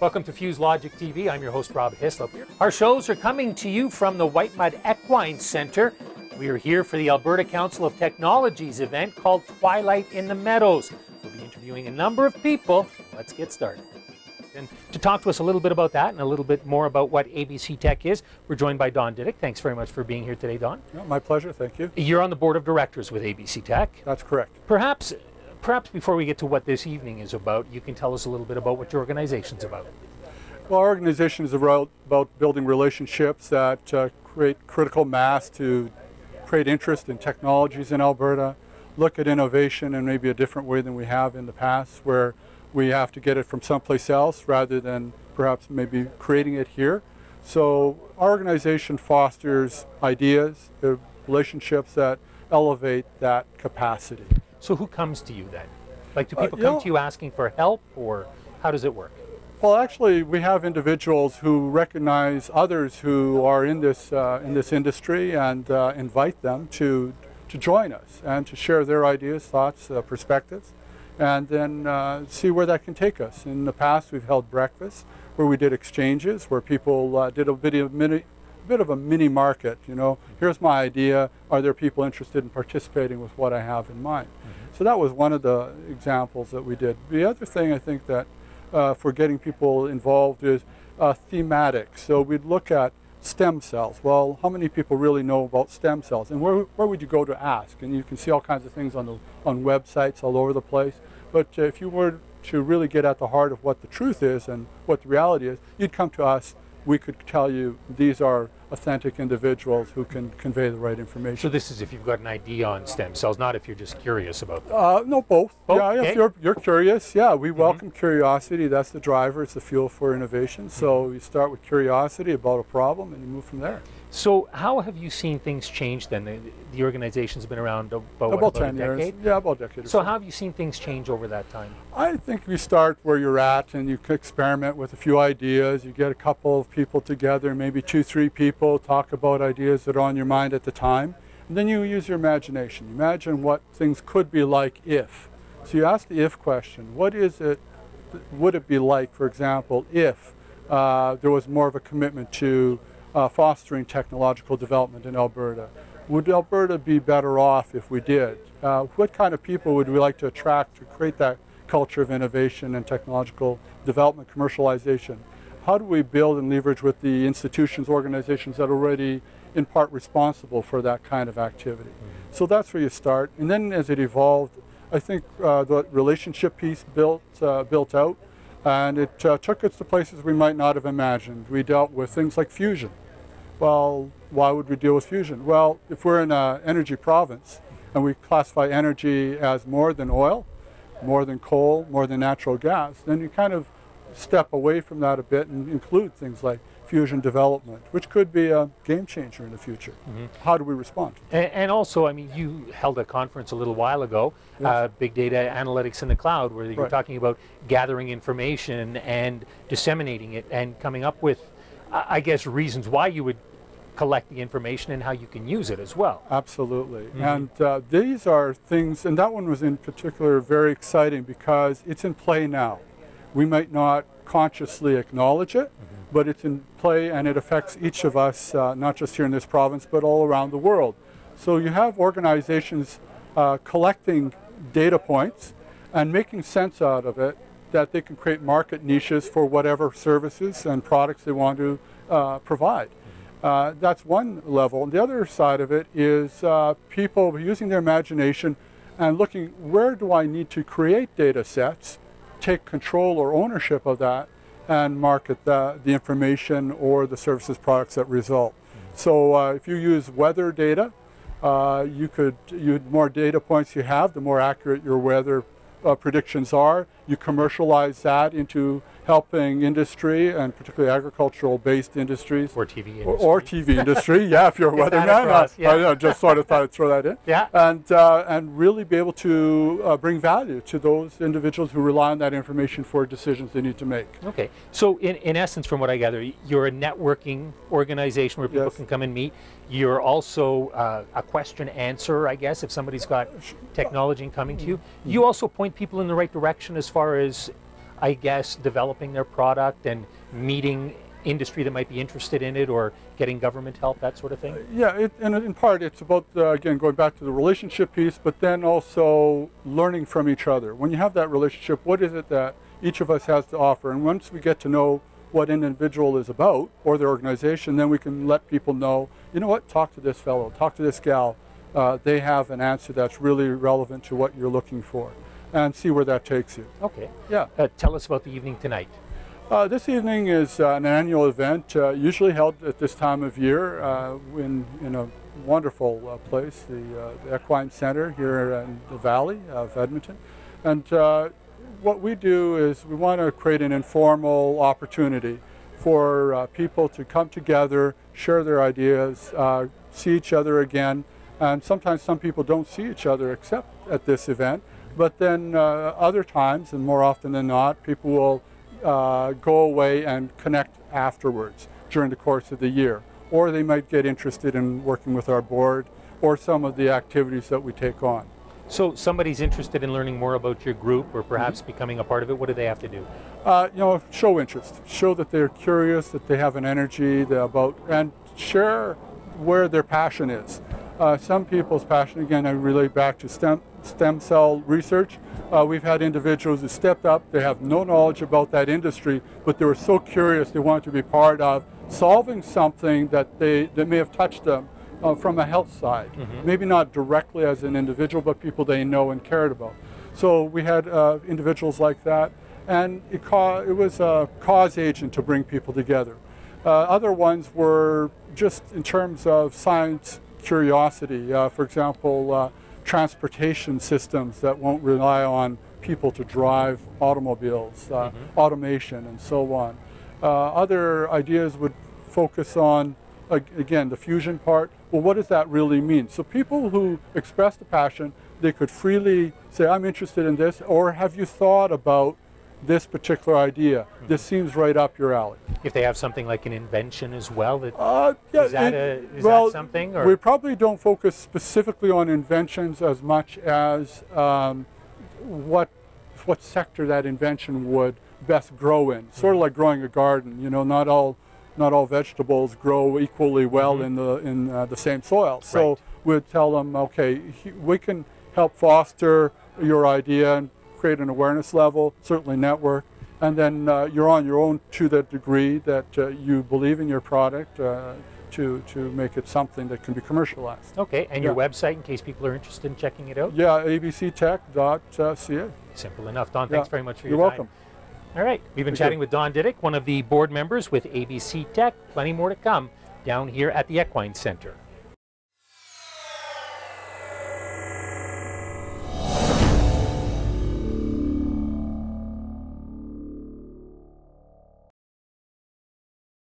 Welcome to Fuse Logic TV. I'm your host, Rob Hislop. Our shows are coming to you from the White Mud Equine Center. We are here for the Alberta Council of Technology's event called Twilight in the Meadows. We'll be interviewing a number of people. Let's get started. And to talk to us a little bit about that and a little bit more about what ABCtech is, we're joined by Diduck. Thanks very much for being here today, Don. Yeah, my pleasure, thank you. You're on the board of directors with ABCtech. That's correct. Perhaps before we get to what this evening is about, you can tell us a little bit about what your organization's about. Well, our organization is about building relationships that create critical mass to create interest in technologies in Alberta, look at innovation in maybe a different way than we have in the past, where we have to get it from someplace else rather than perhaps maybe creating it here. So our organization fosters ideas, relationships that elevate that capacity. So who comes to you then? Like, do people come to you asking for help, or how does it work? Well, actually, we have individuals who recognize others who are in this industry and invite them to join us and to share their ideas, thoughts, perspectives, and then see where that can take us. In the past, we've held breakfasts where we did exchanges, where people did a bit of a mini market. You know, here's my idea. Are there people interested in participating with what I have in mind? So that was one of the examples that we did. The other thing I think that for getting people involved is thematic. So we'd look at stem cells. Well, how many people really know about stem cells? And where would you go to ask? And you can see all kinds of things on websites all over the place. But if you were to really get at the heart of what the truth is and what the reality is, you'd come to us. We could tell you these are authentic individuals who can convey the right information. So this is if you've got an idea on stem cells, not if you're just curious about them. No, both. Both? Yeah, Okay. if you're curious, yeah, we welcome curiosity. That's the driver. It's the fuel for innovation. So you start with curiosity about a problem and you move from there. So how have you seen things change then? The organization's been around about 10 a years. decade? Yeah, about a decade. So how have you seen things change over that time? I think you start where you're at and you experiment with a few ideas. You get a couple of people together, maybe 2-3 people, talk about ideas that are on your mind at the time. And then you use your imagination. Imagine what things could be like if. So you ask the if question. What is it, would it be like, for example, if there was more of a commitment to fostering technological development in Alberta? Would Alberta be better off if we did? What kind of people would we like to attract to create that culture of innovation and technological development, commercialization? How do we build and leverage with the institutions, organizations that are already in part responsible for that kind of activity? So that's where you start. And then as it evolved, I think the relationship piece built out, and it took us to places we might not have imagined. We dealt with things like fusion. Well, why would we deal with fusion? Well, if we're in an energy province and we classify energy as more than oil, more than coal, more than natural gas, then you kind of step away from that a bit and include things like fusion development, which could be a game changer in the future. How do we respond? And also, I mean, you held a conference a little while ago, Yes. Big Data Analytics in the Cloud, where you were talking about gathering information and disseminating it and coming up with, I guess, reasons why you would collect the information and how you can use it as well. Absolutely. And these are things, and that one was in particular very exciting because it's in play now. We might not consciously acknowledge it, but it's in play and it affects each of us, not just here in this province, but all around the world. So you have organizations collecting data points and making sense out of it, that they can create market niches for whatever services and products they want to provide. That's one level. And the other side of it is people using their imagination and looking, where do I need to create data sets, take control or ownership of that, and market the information or the services, products that result. So if you use weather data, the more data points you have, the more accurate your weather predictions are. You commercialize that into helping industry, and particularly agricultural-based industries. Or TV industry. Or TV industry, yeah, if you're a weatherman. I just sort of thought I'd throw that in. Yeah. And really be able to bring value to those individuals who rely on that information for decisions they need to make. Okay. So in essence, from what I gather, you're a networking organization where people can come and meet. You're also a question answer, I guess, if somebody's got technology and coming to you. You also point people in the right direction as far as I guess, developing their product and meeting industry that might be interested in it, or getting government help, that sort of thing? Yeah, and in part it's about, again, going back to the relationship piece, but then also learning from each other. When you have that relationship, what is it that each of us has to offer? And once we get to know what an individual is about, or their organization, then we can let people know, you know what, talk to this fellow, talk to this gal. They have an answer that's really relevant to what you're looking for, and see where that takes you. Okay. Yeah. Tell us about the evening tonight. This evening is an annual event, usually held at this time of year in a wonderful place, the Equine Center here in the Valley of Edmonton. And what we do is we want to create an informal opportunity for people to come together, share their ideas, see each other again. And sometimes some people don't see each other except at this event. But then other times, and more often than not, people will go away and connect afterwards during the course of the year. Or they might get interested in working with our board or some of the activities that we take on. So somebody's interested in learning more about your group, or perhaps becoming a part of it, what do they have to do? You know, show interest. Show that they're curious, that they have an energy about, and share where their passion is. Some people's passion, again, I relate back to stem cell research. We've had individuals who stepped up, they have no knowledge about that industry, but they were so curious they wanted to be part of solving something that may have touched them from a health side. Maybe not directly as an individual, but people they know and cared about. So we had individuals like that, and it was a cause agent to bring people together. Other ones were just in terms of science curiosity. For example, transportation systems that won't rely on people to drive automobiles, automation, and so on. Other ideas would focus on, again, the fusion part. Well, what does that really mean? So people who express the passion, they could freely say, I'm interested in this, or have you thought about this particular idea? This seems right up your alley. If they have something like an invention as well, yeah, is that something? Or? We probably don't focus specifically on inventions as much as what sector that invention would best grow in. Sort of like growing a garden. You know, not all vegetables grow equally well in the same soil. So Right. we'd tell them, okay, we can help foster your idea and create an awareness level, certainly network, and then you're on your own to the degree that you believe in your product to make it something that can be commercialized. Okay, and your website in case people are interested in checking it out? Yeah, abctech.ca. Simple enough. Don, thanks very much for your You're time. welcome. All right, we've been chatting with Don Diduck, one of the board members with ABCtech. Plenty more to come down here at the Equine Center.